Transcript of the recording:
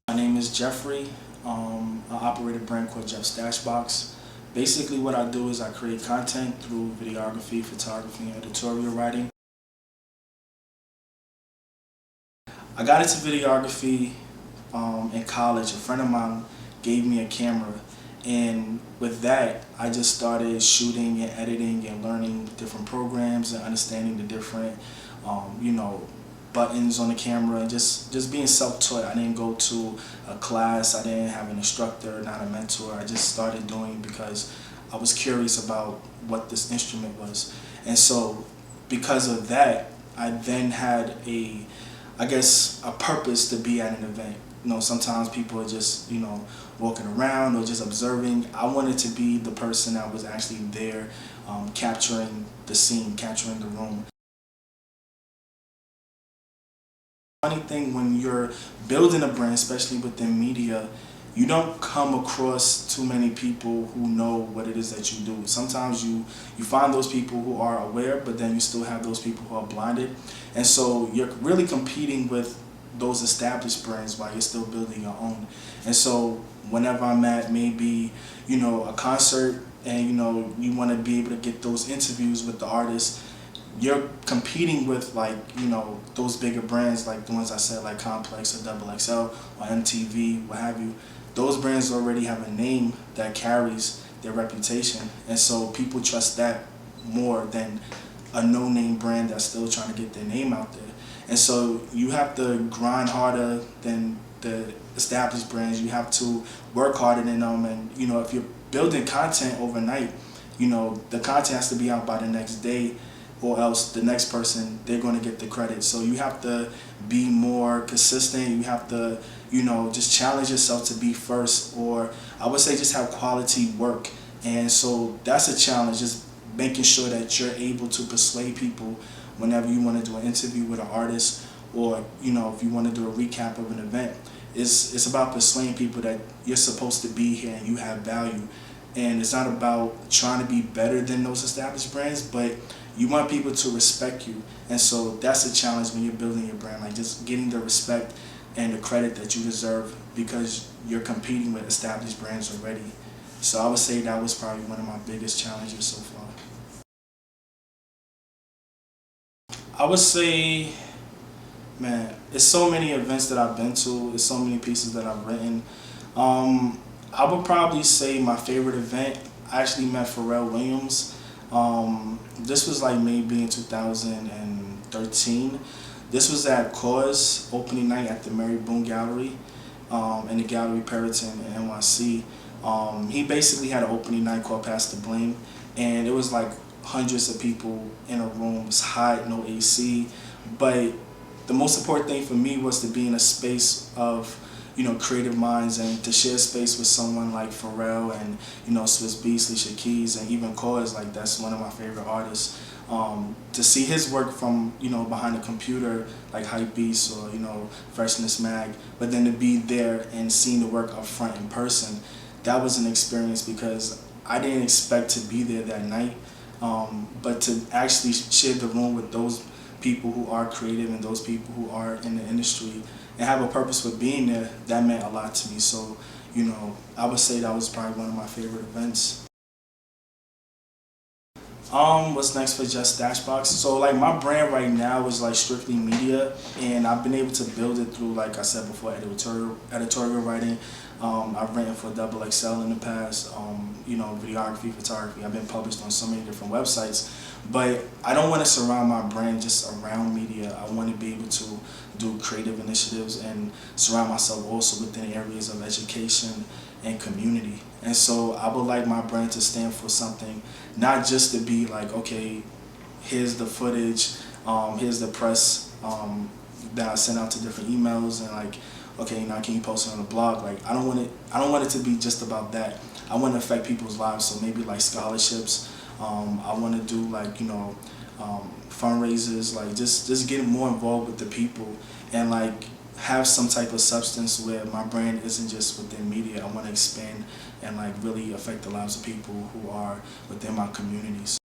My name is Jeffrey. I operate a brand called JeffStashBox. Basically what I do is I create content through videography, photography, and editorial writing. I got into videography in college. A friend of mine gave me a camera, and with that I just started shooting and editing and learning different programs and understanding the different buttons on the camera, and just being self-taught. I didn't go to a class, I didn't have an instructor, not a mentor. I just started doing because I was curious about what this instrument was. And so because of that, I then had a purpose to be at an event. Sometimes people are just, walking around or just observing. I wanted to be the person that was actually there, capturing the scene, capturing the room. Funny thing, when you're building a brand, especially within media, you don't come across too many people who know what it is that you do. Sometimes you find those people who are aware, but then you still have those people who are blinded. And so you're really competing with those established brands while you're still building your own. And so whenever I'm at maybe, a concert and, you want to be able to get those interviews with the artists, you're competing with those bigger brands, like the ones I said, like Complex or Double XL or MTV, what have you. Those brands already have a name that carries their reputation, and so people trust that more than a no-name brand that's still trying to get their name out there. And so you have to grind harder than the established brands. You have to work harder than them, and if you're building content overnight, the content has to be out by the next day, or else the next person, they're going to get the credit. So you have to be more consistent. You have to, just challenge yourself to be first, or I would say just have quality work. And so that's a challenge, just making sure that you're able to persuade people whenever you want to do an interview with an artist, or if you want to do a recap of an event. It's about persuading people that you're supposed to be here and you have value. And it's not about trying to be better than those established brands, but you want people to respect you. And so that's a challenge when you're building your brand, like just getting the respect and the credit that you deserve because you're competing with established brands already. So I would say that was probably one of my biggest challenges so far. I would say, man, it's so many events that I've been to, it's so many pieces that I've written. I would probably say my favorite event, I actually met Pharrell Williams. This was like maybe in 2013. This was at KAWS opening night at the Mary Boone Gallery in the Gallery Periton in NYC. He basically had an opening night called Pass the Blame, and it was like hundreds of people in a room. It was hot, no AC, but the most important thing for me was to be in a space of creative minds, and to share space with someone like Pharrell and Swiss Beats, Alicia Keys, and even KAWS. Like, that's one of my favorite artists. To see his work from behind the computer, like Hypebeast or Freshness Mag, but then to be there and seeing the work up front in person, that was an experience because I didn't expect to be there that night, but to actually share the room with those people who are creative and those people who are in the industry and have a purpose for being there, that meant a lot to me. So, I would say that was probably one of my favorite events. What's next for JeffStashBox? So like my brand right now is like strictly media, and I've been able to build it through, like I said before, editorial writing. I've written for Double XL in the past, videography, photography. I've been published on so many different websites, but I don't want to surround my brand just around media. I want to be able to do creative initiatives and surround myself also within areas of education and community. And so I would like my brand to stand for something, not just to be like, okay, here's the footage, here's the press that I send out to different emails, and like, okay, now can you post it on the blog? Like, I don't want it to be just about that. I want to affect people's lives. So maybe like scholarships. I want to do like fundraisers, like just getting more involved with the people, and like have some type of substance where my brand isn't just within media. I want to expand and like really affect the lives of people who are within my communities.